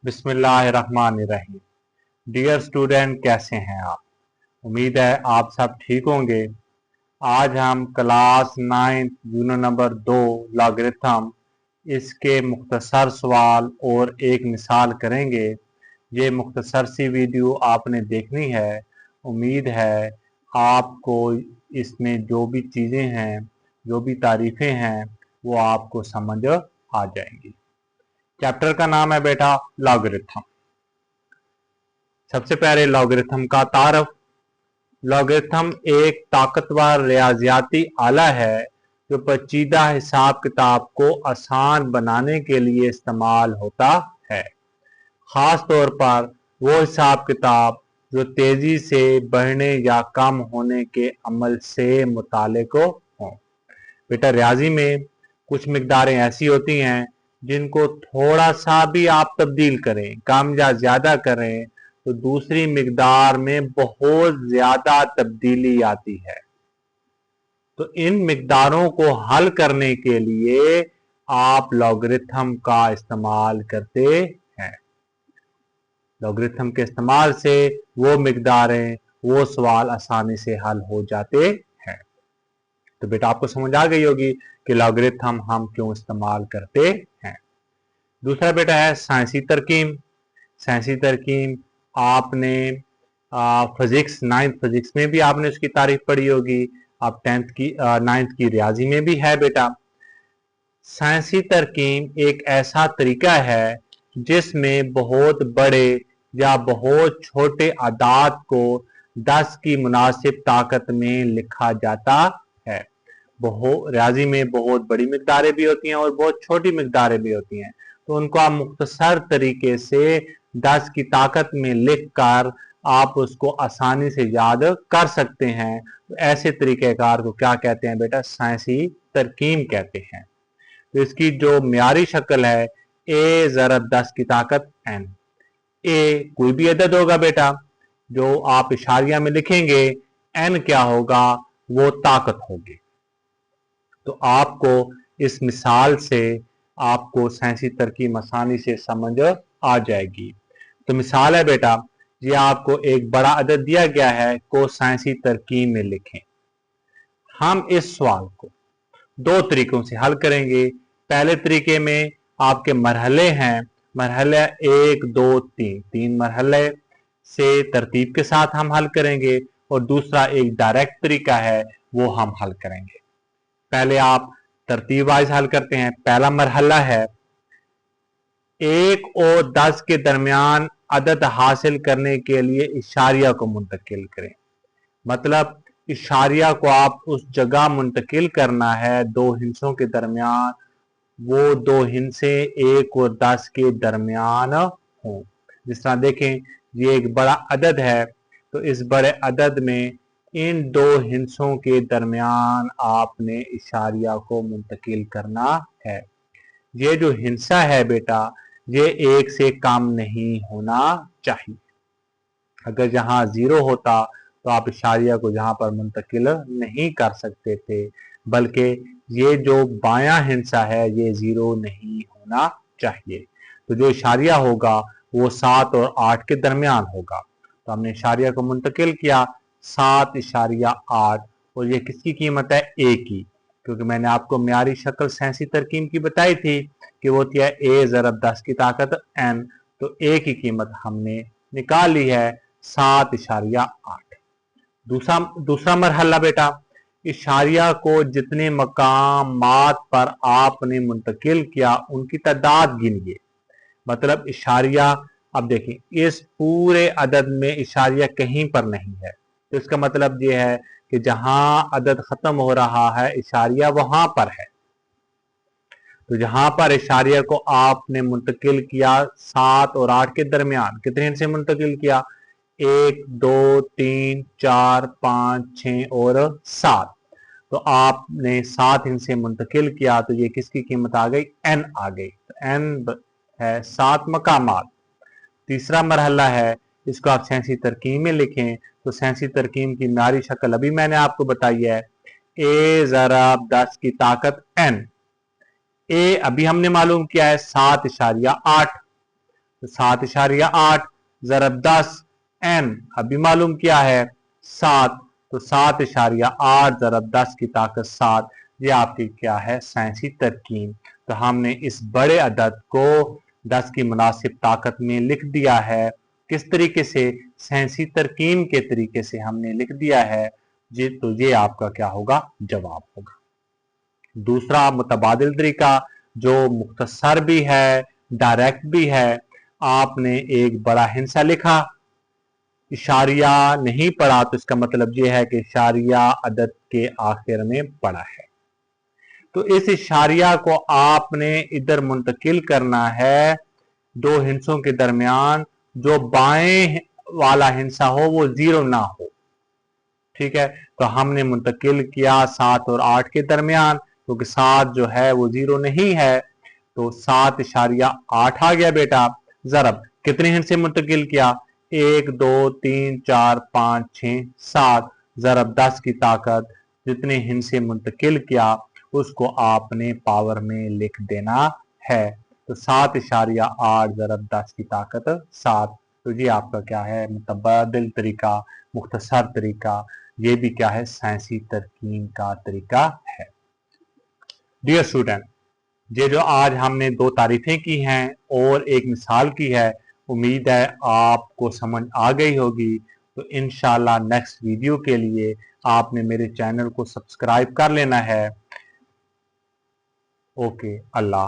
बिस्मिल्लाहिर्रहमानिर्रहीम। Dear student, कैसे हैं आप? उम्मीद है आप सब ठीक होंगे। आज हम क्लास 9 यूनिट नंबर 2 लॉगरिथम इसके मुख्तसर सवाल और एक मिसाल करेंगे। ये मुख्तसर सी वीडियो आपने देखनी है। उम्मीद है आपको इसमें जो भी चीज़ें हैं, जो भी तारीफ़ें हैं, वो आपको समझ आ जाएंगी। चैप्टर का नाम है बेटा लॉगरिथम। सबसे पहले लॉगरिथम का तारफ। लॉगरिथम एक ताकतवर रियाजियाती आला है जो पेचीदा हिसाब किताब को आसान बनाने के लिए इस्तेमाल होता है। खास तौर पर वो हिसाब किताब जो तेजी से बढ़ने या कम होने के अमल से मुताल्लिक हों। बेटा रियाजी में कुछ मिकदारें ऐसी होती हैं जिनको थोड़ा सा भी आप तब्दील करें, कम या ज्यादा करें, तो दूसरी मिकदार में बहुत ज्यादा तब्दीली आती है। तो इन मिकदारों को हल करने के लिए आप लॉगरिथम का इस्तेमाल करते हैं। लॉगरिथम के इस्तेमाल से वो मिकदारें, वो सवाल आसानी से हल हो जाते हैं। तो बेटा आपको समझ आ गई होगी कि लॉगरिथम हम क्यों इस्तेमाल करते हैं। दूसरा बेटा है साइंसी तरकीब। साइंसी तरकीब आपने फिजिक्स 9th फिजिक्स में भी आपने उसकी तारीफ पढ़ी होगी। आप 9th की रियाजी में भी है बेटा। साइंसी तरकीब एक ऐसा तरीका है जिसमें बहुत बड़े या बहुत छोटे आदाद को 10 की मुनासिब ताकत में लिखा जाता है। रियाजी में बहुत बड़ी मिकदारें भी होती हैं और बहुत छोटी मिकदारें भी होती हैं। तो उनको आप मुख्तसर तरीके से 10 की ताकत में लिख कर आप उसको आसानी से याद कर सकते हैं। तो ऐसे तरीक़ेकार को क्या कहते हैं बेटा? साइंसी तरकीब कहते हैं। तो इसकी जो म्यारी शक्ल है ए ज़रब 10 की ताकत n। ए कोई भी अदद होगा बेटा, जो आप इशारिया में लिखेंगे, n क्या होगा? वो ताकत होगी। तो आपको इस मिसाल से आपको साइंसी तरकीब आसानी से समझ आ जाएगी। तो मिसाल है बेटा, ये आपको एक बड़ा अदद दिया गया है को साइंसी तरकीब में लिखें। हम इस सवाल को दो तरीकों से हल करेंगे। पहले तरीके में आपके मरहले हैं, मरहला 1 2 3, 3 मरहले से तरतीब के साथ हम हल करेंगे। और दूसरा एक डायरेक्ट तरीका है, वो हम हल करेंगे। पहले आप तरतीब वाइज हल करते हैं। पहला मरहला है 1 और 10 के दरमियान अदद हासिल करने के लिए इशारिया को मुंतकिल करें। मतलब इशारिया को आप उस जगह मुंतकिल करना है दो हिंसों के दरमियान, वो दो हिंसे 1 और 10 के दरमियान हों। जिस तरह देखें, ये एक बड़ा अदद है, तो इस बड़े अदद में इन दो हिंसों के दरमियान आपने इशारिया को मुंतकिल करना है। ये जो हिंसा है बेटा, ये 1 से कम नहीं होना चाहिए। अगर जहां 0 होता तो आप इशारिया को जहां पर मुंतकिल नहीं कर सकते थे, बल्कि ये जो बायां हिंसा है ये 0 नहीं होना चाहिए। तो जो इशारिया होगा वो 7 और 8 के दरमियान होगा। तो हमने इशारिया को मुंतकिल किया 7.8, और ये किसकी कीमत है? ए की, क्योंकि मैंने आपको म्यारी शक्ल साइंसी तरकीब की बताई थी कि वो थी ए ज़रब 10 की ताकत n। तो ए की कीमत हमने निकाल ली है 7.8। दूसरा मरहला बेटा, इशारिया को जितने मकामात पर आपने मुंतकिल किया उनकी तादाद गिनिए। मतलब इशारिया, अब देखिए इस पूरे अदद में इशारिया कहीं पर नहीं है, तो इसका मतलब ये है कि जहां अदद खत्म हो रहा है इशारिया वहां पर है। तो जहां पर इशारिया को आपने मुंतकिल किया 7 और 8 के दरमियान, कितने हिस्से मुंतकिल किया? 1 2 3 4 5 6 और 7। तो आपने 7 हिस्से मुंतकिल किया, तो ये किसकी कीमत आ गई? n आ गई। तो n है 7 मकामात। तीसरा मरहला है, इसको आप साइंसी तरकीब में लिखें। तो साइंसी तरकीब की म्यारी शक्ल अभी मैंने आपको बताई है, ए ज़रब 10 की ताकत n। ए अभी हमने मालूम किया है 7.8। तो 7.8 ज़रब 10 n अभी मालूम किया है 7, तो 7.8 ज़रब 10 की ताकत 7, ये आपकी क्या है साइंसी तरकीब। तो हमने इस बड़े अदद को 10 की मुनासिब ताकत में लिख दिया है। किस तरीके से? साइंसी तरकीब के तरीके से हमने लिख दिया है। तो ये आपका क्या होगा जवाब होगा। दूसरा मुतबादिल तरीका जो मुख्तसर भी है डायरेक्ट भी है, आपने एक बड़ा हिंसा लिखा, इशारिया नहीं पढ़ा, तो इसका मतलब ये है कि इशारिया अदद के आखिर में पड़ा है। तो इस इशारिया को आपने इधर मुंतकिल करना है दो हिंसों के दरमियान, जो बाएं वाला हिंसा हो वो 0 ना हो। ठीक है, तो हमने मुंतकिल किया 7 और 8 के दरमियान, क्योंकि 7 जो है वो 0 नहीं है, तो 7.8 आ गया बेटा। ज़रब कितने हिस्से मुंतकिल किया? 1 2 3 4 5 6 7, ज़रब 10 की ताकत, जितने हिस्से मुंतकिल किया उसको आपने पावर में लिख देना है। तो 7.8 ज़रब 10 की ताकत 7। तो ये आपका क्या है मुतबादिल तरीका, मुख्तसर तरीका, ये भी क्या है साइंसी तरकीब का तरीका है। डियर स्टूडेंट, ये जो आज हमने 2 तारीफें की हैं और एक मिसाल की है, उम्मीद है आपको समझ आ गई होगी। तो इंशाल्लाह नेक्स्ट वीडियो के लिए आपने मेरे चैनल को सब्सक्राइब कर लेना है। ओके, अल्लाह